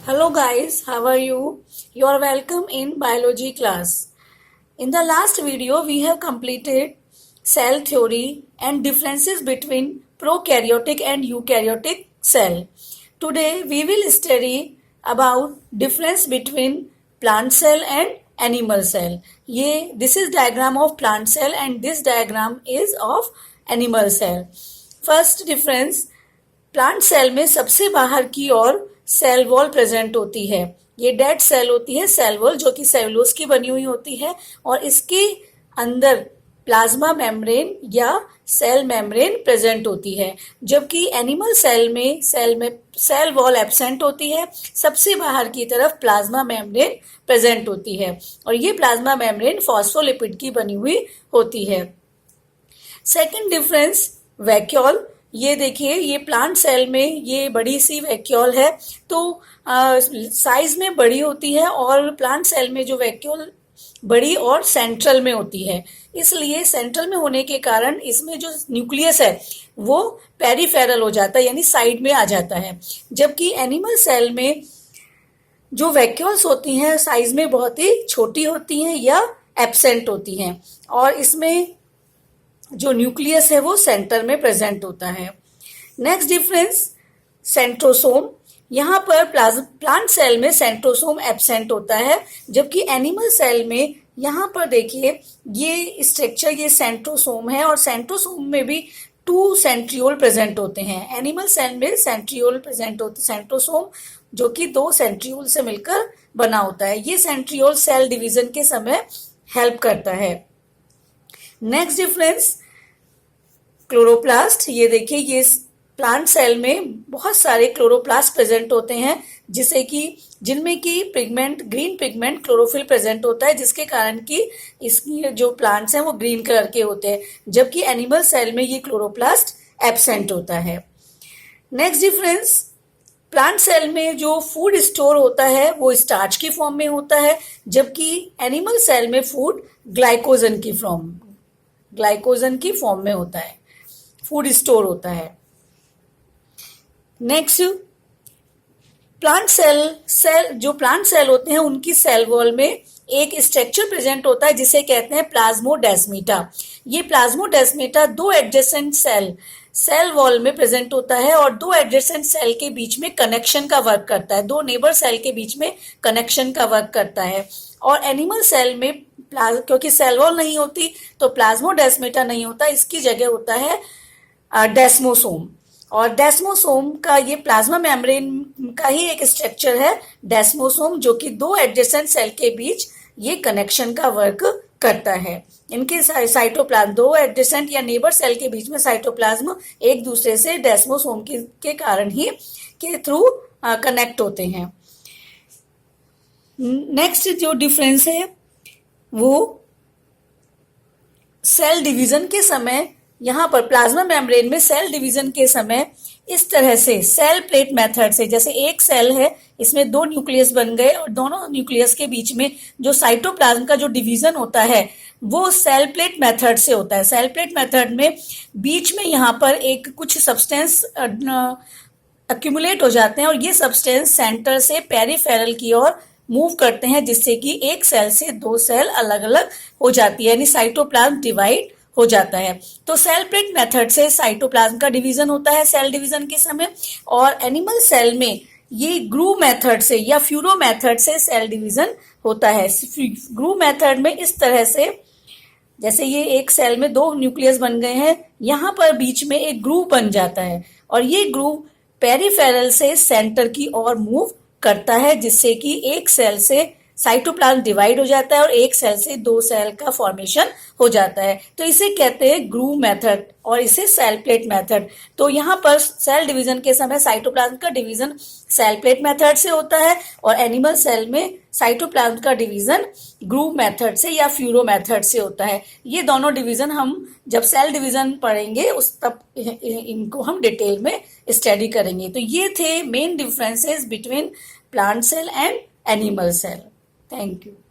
Hello guys, how are you? You are welcome in biology class. In the last video, we have completed cell theory and differences between prokaryotic and eukaryotic cell. Today, we will study about difference between plant cell and animal cell. This is diagram of plant cell and this diagram is of animal cell. First difference, plant cell में सबसे बाहर की ओर cell wall present होती है. ये dead cell होती है cell wall, जो कि सेलुलोज की बनी हुई होती है और इसके अंदर प्लाज्मा मेम्ब्रेन या सेल मेम्ब्रेन प्रेजेंट होती है. जबकि एनिमल सेल में सेल वॉल एब्सेंट होती है. सबसे बाहर की तरफ प्लाज्मा मेम्ब्रेन प्रेजेंट होती है और ये प्लाज्मा मेम्ब्रेन फॉस्फोलिपिड की बनी हुई होती है. Second difference, vacuole. ये देखिए, ये प्लांट सेल में ये बड़ी सी वैक्यूल है, तो साइज में बड़ी होती है और प्लांट सेल में जो वैक्यूल बड़ी और सेंट्रल में होती है. इसलिए सेंट्रल में होने के कारण इसमें जो न्यूक्लियस है वो पेरिफेरल हो जाता है, यानी साइड में आ जाता है. जबकि एनिमल सेल में जो वैक्यूल्स होती हैं साइज में बहुत ही छोटी होती हैं या एब्सेंट होती हैं और इसमें जो न्यूक्लियस है वो सेंटर में प्रेजेंट होता है. Next difference, centrosome. यहाँ पर प्लांट सेल में सेंट्रोसोम एब्सेंट होता है, जबकि एनिमल सेल में यहाँ पर देखिए ये स्ट्रक्चर, ये सेंट्रोसोम है और सेंट्रोसोम में भी 2 सेंट्रियोल प्रेजेंट होते हैं. एनिमल सेल में सेंट्रियोल प्रेजेंट होते हैं, सेंट्रोसोम जो कि 2 सेंट्रियोल से मिलकर बना होता है. ये सेंट्रियोल सेल डिवीजन के समय हेल्प करता है. Next difference, chloroplast. ये देखिए, ये प्लांट सेल में बहुत सारे क्लोरोप्लास्ट प्रेजेंट होते हैं जिनमें की pigment, green pigment chlorophyll present होता है, जिसके कारण कि इसकी जो प्लांट्स हैं वो ग्रीन कलर के होते हैं. जबकि एनिमल सेल में ये क्लोरोप्लास्ट एब्सेंट होता है. नेक्स्ट डिफरेंस, प्लांट सेल में जो फूड स्टोर होता है वो स्टार्च की फॉर्म में होता है, जबकि एनिमल सेल में फूड ग्लाइकोजन की फॉर्म में होता है, फूड स्टोर होता है. नेक्स्ट, प्लांट सेल होते हैं उनकी सेल वॉल में एक स्ट्रक्चर प्रेजेंट होता है जिसे कहते हैं प्लाज्मोडेस्माटा. ये प्लाज्मोडेस्माटा 2 एडजेसेंट सेल वॉल में प्रेजेंट होता है और 2 एडजेसेंट सेल के बीच में कनेक्शन का वर्क करता है, 2 नेबर सेल के बीच में कनेक्शन का वर्क करता है. और एनिमल सेल में क्योंकि सेल वॉल नहीं होती तो प्लाज्मोडेस्माटा नहीं होता, इसकी जगह होता है डेस्मोसोम. और डेस्मोसोम का ये प्लाज्मा मेम्ब्रेन का ही एक स्ट्रक्चर है डेस्मोसोम, जो कि 2 एडजेसेंट सेल के बीच ये कनेक्शन का वर्क करता है. इनके साइटोप्लाज्म, 2 एडजेसेंट या नेबर सेल के बीच में साइटोप्लाज्म एक दूसरे से डेस्मोसोम के कारण ही के थ्रू कनेक्ट होते हैं. नेक्स्ट जो डिफरेंस है वो सेल डिवीजन के समय, यहाँ पर प्लाज्मा मेम्ब्रेन में सेल डिवीजन के समय इस तरह से सेल प्लेट मेथड से, जैसे एक सेल है इसमें 2 न्यूक्लियस बन गए और दोनों न्यूक्लियस के बीच में जो साइटोप्लाज्म का जो डिवीजन होता है वो सेल प्लेट मेथड से होता है. सेल प्लेट मेथड में बीच में यहाँ पर एक कुछ सब्सटेंस अक्यूमुलेट हो जाते हैं और ये सब्सटेंस सेंटर से पेरिफेरल की ओर मूव करते हैं, जिससे कि एक सेल से 2 सेल अलग अलग हो जाती है, यानी साइटोप्लाज्म डिवाइड हो जाता है. तो सेल प्लेट मेथड से साइटोप्लाज्म का डिवीजन होता है सेल डिवीजन के समय, और एनिमल सेल में ये ग्रूव मेथड से या फ्यूरो मेथड से सेल डिवीजन होता है. ग्रूव मेथड में इस तरह से, जैसे ये एक सेल में 2 न्यूक्लियस बन गए हैं, यहाँ पर बीच में एक ग्रूव बन जाता है और ये ग्रूव पेरिफेरल से सेंटर की ओर मूव करता है, जिससे कि एक सेल से साइटोप्लाज्म डिवाइड हो जाता है और एक सेल से 2 सेल का फॉर्मेशन हो जाता है. तो इसे कहते हैं ग्रूव मेथड और इसे सेल प्लेट मेथड. तो यहाँ पर सेल डिवीजन के समय साइटोप्लाज्म का डिवीजन सेल प्लेट मेथड से होता है और एनिमल सेल में साइटोप्लाज्म का डिवीजन ग्रूव मेथड से या फ्यूरो मेथड से होता है. ये दोनों डिवीजन हम जब सेल डिवीजन पढ़ेंगे तब इनको हम डिटेल में स्टडी करेंगे. तो ये थे main differences between plant cell and animal cell. Thank you.